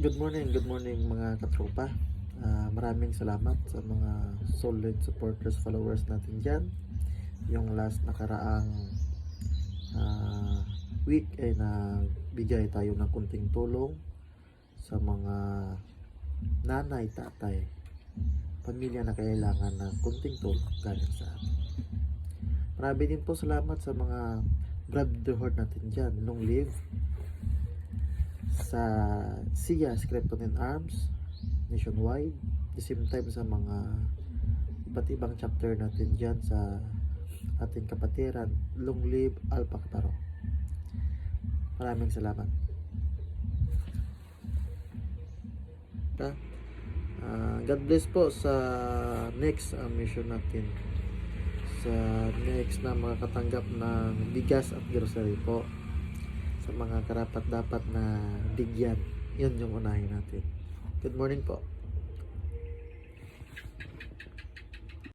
Good morning mga katropa. Maraming salamat sa mga solid supporters, followers natin dyan. Yung last nakaraang week ay nagbigay tayo ng kunting tulong sa mga nanay, tatay, pamilya na kailangan ng kunting tulong galing sa atin. Marami din po salamat sa mga brotherhood natin dyan, long live sa SIA, Skeleton Arms nationwide, the same time sa mga iba't ibang chapter natin dyan sa ating kapatiran, long live Alpha Kaparo. Maraming salamat. God bless po sa next mission natin, sa next na makakatanggap ng bigas at grocery po, sa mga karapat dapat na bigyan. Yun yung unahin natin. Good morning po.